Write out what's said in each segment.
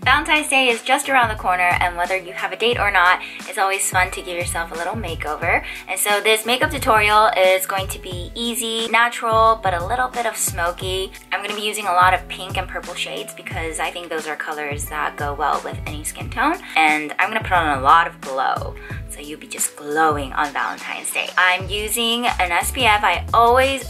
Valentine's Day is just around the corner, and whether you have a date or not, it's always fun to give yourself a little makeover. And so this makeup tutorial is going to be easy, natural, but a little bit of smoky. I'm going to be using a lot of pink and purple shades because I think those are colors that go well with any skin tone. And I'm going to put on a lot of glow, so you'll be just glowing on Valentine's Day. I'm using an SPF. I always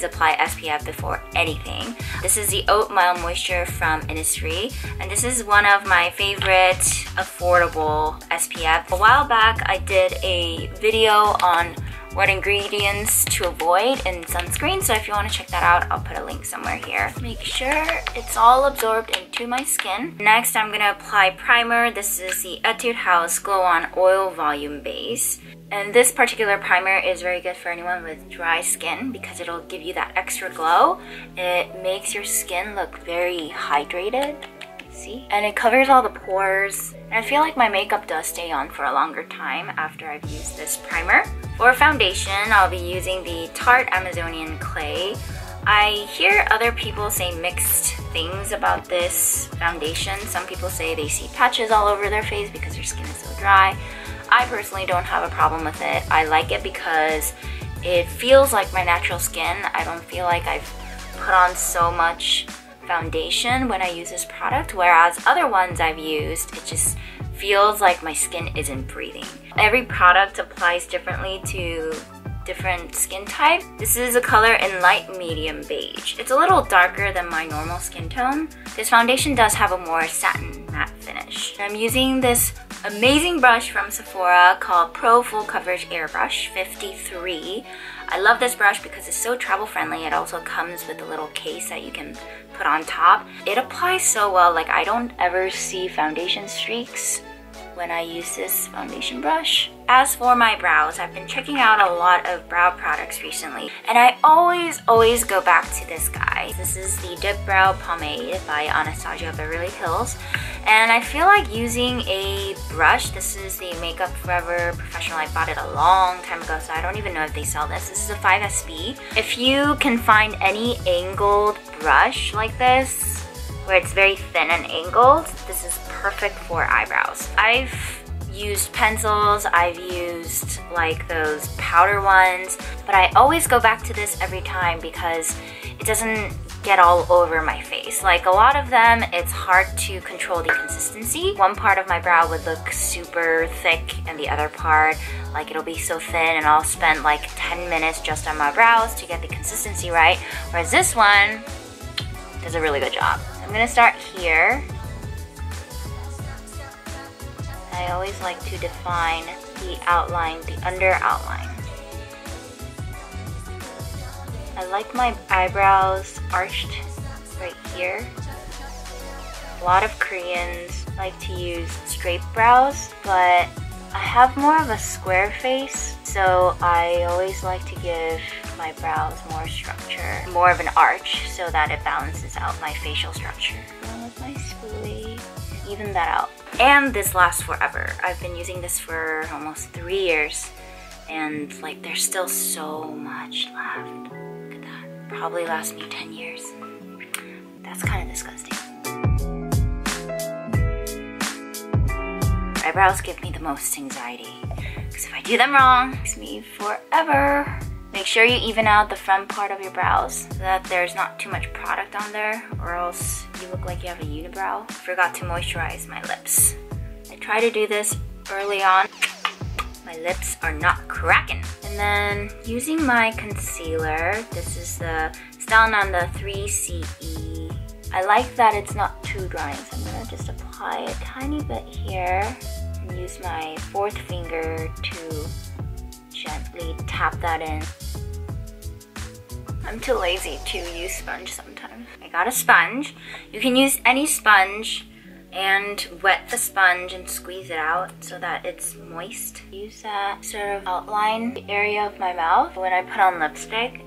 apply SPF before anything. This is the Oat Mild Moisture from Innisfree, and this is one of my favorite affordable SPF. A while back, I did a video on what ingredients to avoid in sunscreen, so if you want to check that out, I'll put a link somewhere here. Make sure it's all absorbed into my skin. Next, I'm gonna apply primer. This is the Etude House Glow On Oil Volume Base. And this particular primer is very good for anyone with dry skin because it'll give you that extra glow. It makes your skin look very hydrated. See? And it covers all the pores. And I feel like my makeup does stay on for a longer time after I've used this primer. For foundation, I'll be using the Tarte Amazonian Clay. I hear other people say mixed things about this foundation. Some people say they see patches all over their face because their skin is so dry. I personally don't have a problem with it. I like it because it feels like my natural skin. I don't feel like I've put on so much foundation when I use this product, whereas other ones I've used, it just feels like my skin isn't breathing. Every product applies differently to different skin type. This is a color in light medium beige. It's a little darker than my normal skin tone. This foundation does have a more satin matte finish. I'm using this amazing brush from Sephora called Pro Full Coverage Airbrush 53. I love this brush because it's so travel friendly. It also comes with a little case that you can put on top. It applies so well, like I don't ever see foundation streaks when I use this foundation brush. As for my brows, I've been checking out a lot of brow products recently, and I always go back to this guy. This is the Dip Brow Pomade by Anastasia Beverly Hills, and I feel like using a brush. This is the Makeup Forever Professional. I bought it a long time ago, so I don't even know if they sell this. This is a 5SB. If you can find any angled brush like this, where it's very thin and angled, this is perfect for eyebrows. I've used pencils, I've used like those powder ones, but I always go back to this every time because it doesn't get all over my face. Like a lot of them, it's hard to control the consistency. One part of my brow would look super thick and the other part, like it'll be so thin, and I'll spend like 10 minutes just on my brows to get the consistency right. Whereas this one does a really good job. I'm gonna start here. I always like to define the outline, the under outline. I like my eyebrows arched right here. A lot of Koreans like to use straight brows, but I have more of a square face, so I always like to give my brows more structure, more of an arch, so that it balances out my facial structure. And with my spoolie, even that out. And this lasts forever. I've been using this for almost 3 years, and like there's still so much left. Look at that. Probably lasts me 10 years. That's kind of disgusting. Eyebrows give me the most anxiety because if I do them wrong, it takes me forever. Make sure you even out the front part of your brows so that there's not too much product on there, or else you look like you have a unibrow. Forgot to moisturize my lips. I try to do this early on. My lips are not cracking. And then using my concealer, this is the Stylenanda 3CE. I like that it's not too dry, so I'm gonna just apply a tiny bit here and use my fourth finger to gently tap that in. I'm too lazy to use sponge sometimes. I got a sponge. You can use any sponge and wet the sponge and squeeze it out so that it's moist. Use that sort of outline the area of my mouth. When I put on lipstick,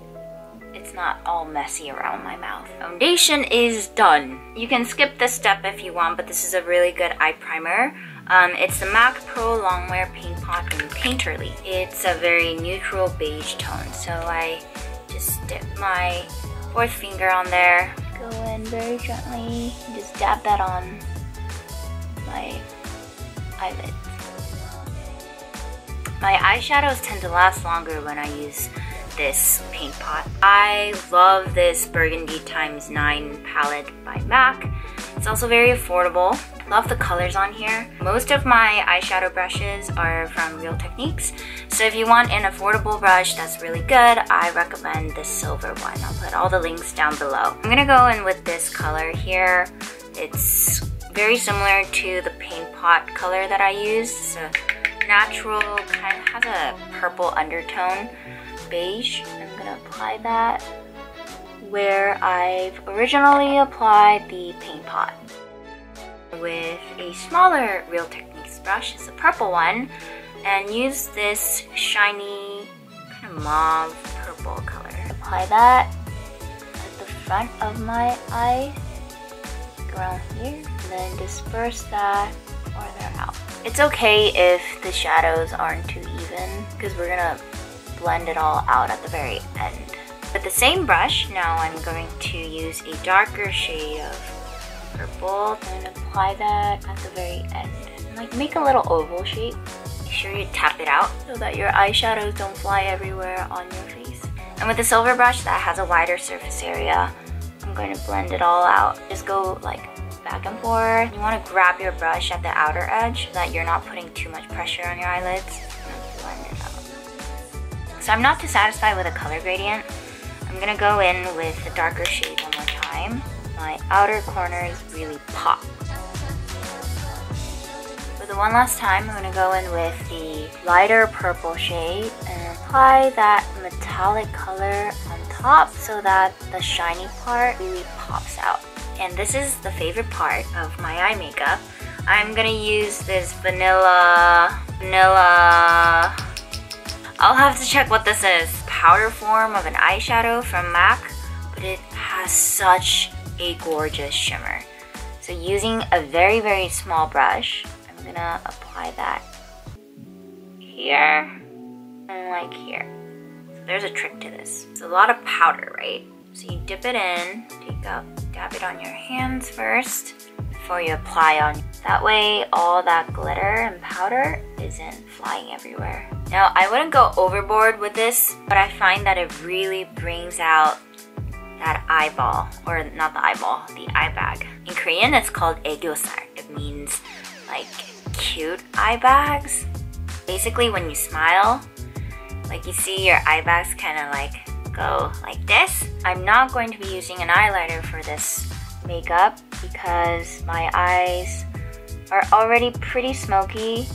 it's not all messy around my mouth. Foundation is done. You can skip this step if you want, but this is a really good eye primer. It's the MAC Pro Longwear Paint Pot in Painterly. It's a very neutral beige tone, so I just dip my fourth finger on there. Go in very gently, just dab that on. my eyelids. My eyeshadows tend to last longer when I use this paint pot. I love this Burgundy ×9 palette by MAC. It's also very affordable. Love the colors on here. Most of my eyeshadow brushes are from Real Techniques, so if you want an affordable brush that's really good, I recommend this silver one. I'll put all the links down below. I'm gonna go in with this color here. It's very similar to the paint pot color that I used. It's a natural, kind of has a purple undertone, beige. I'm gonna apply that where I've originally applied the paint pot. With a smaller Real Techniques brush, it's a purple one, and use this shiny kind of mauve purple color. Apply that at the front of my eye, around here, and then disperse that farther out. It's okay if the shadows aren't too even, because we're gonna blend it all out at the very end. With the same brush, now I'm going to use a darker shade of purple and apply that at the very end. And like make a little oval shape. Make sure you tap it out so that your eyeshadows don't fly everywhere on your face. And with the silver brush that has a wider surface area, I'm going to blend it all out. Just go like back and forth. You want to grab your brush at the outer edge so that you're not putting too much pressure on your eyelids. And blend it out. So I'm not too satisfied with the color gradient. I'm going to go in with the darker shade one more time. My outer corners really pop. For the one last time, I'm going to go in with the lighter purple shade and apply that metallic color on top so that the shiny part really pops out. And this is the favorite part of my eye makeup. I'm going to use this vanilla. I'll have to check what this is. Powder form of an eyeshadow from MAC, but it has such a gorgeous shimmer. So using a very, very small brush, I'm gonna apply that here and like here. So there's a trick to this. It's a lot of powder, right? So you dip it in, dab it on your hands first before you apply on. That way all that glitter and powder isn't flying everywhere. Now I wouldn't go overboard with this, but I find that it really brings out that eyeball, or not the eyeball, the eye bag. In Korean, it's called 애교살. It means like cute eye bags. Basically, when you smile, like you see your eye bags kind of like go like this. I'm not going to be using an eyeliner for this makeup because my eyes are already pretty smoky.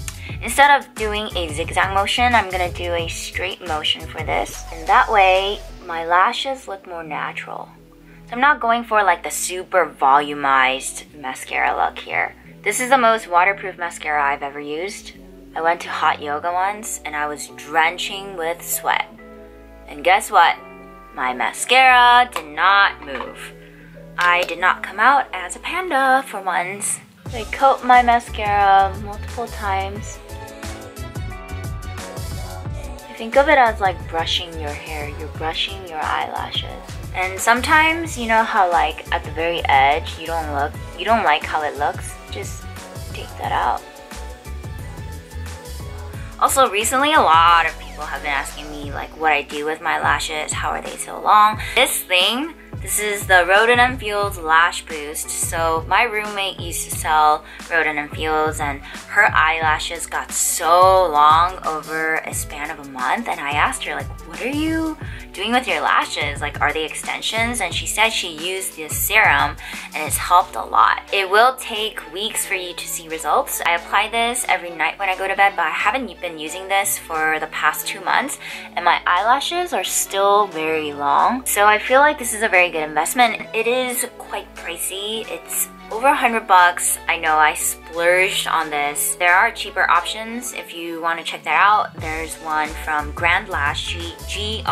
Instead of doing a zigzag motion, I'm gonna do a straight motion for this. And that way, my lashes look more natural. So I'm not going for like the super volumized mascara look here. This is the most waterproof mascara I've ever used. I went to hot yoga once and I was drenching with sweat. And guess what? My mascara did not move. I did not come out as a panda for once. I coat my mascara multiple times. Think of it as like brushing your hair. You're brushing your eyelashes. And sometimes, you know how like at the very edge, you don't like how it looks? Just take that out. Also, recently a lot of people have been asking me like what I do with my lashes, how are they so long? This is the Roden & Fields Lash Boost. So my roommate used to sell Roden & Fields and her eyelashes got so long over a span of a month, and I asked her like, what are you doing with your lashes? Like, are they extensions? And she said she used this serum and it's helped a lot. It will take weeks for you to see results. I apply this every night when I go to bed, but I haven't been using this for the past 2 months and my eyelashes are still very long. So I feel like this is a very good investment. It is quite pricey. It's over $100. I know I splurged on this. There are cheaper options if you want to check that out. There's one from Grand Lash, Grande,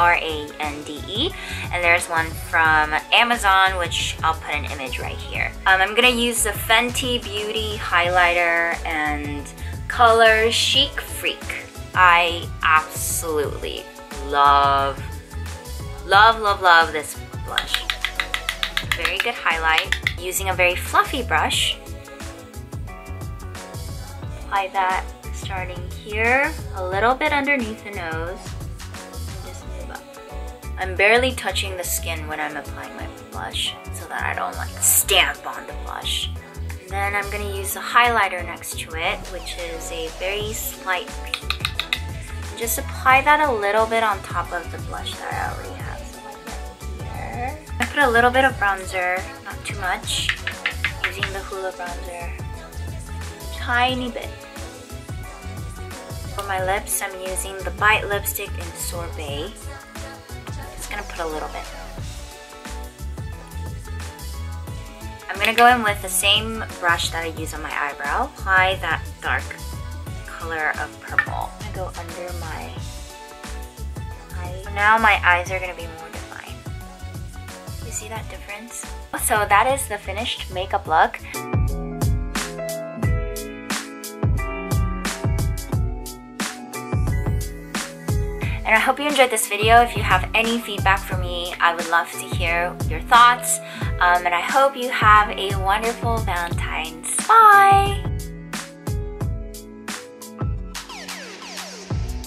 and there's one from Amazon, which I'll put an image right here. I'm gonna use the Fenty Beauty highlighter and color Chic Freak. I absolutely love this blush. Very good highlight. Using a very fluffy brush, apply that starting here, a little bit underneath the nose, and just move up. I'm barely touching the skin when I'm applying my blush so that I don't like stamp on the blush. And then I'm gonna use the highlighter next to it, which is a very slight pink. Just apply that a little bit on top of the blush that I already have. So like that here. I put a little bit of bronzer, not too much. Using the Hoola bronzer. Tiny bit. For my lips, I'm using the Bite lipstick in Sorbet. Just gonna put a little bit. I'm gonna go in with the same brush that I use on my eyebrow. Apply that dark color of purple. I'm gonna go under my eye. Now my eyes are gonna be more defined. You see that difference? So that is the finished makeup look. And I hope you enjoyed this video. If you have any feedback for me, I would love to hear your thoughts. And I hope you have a wonderful Valentine's. Bye!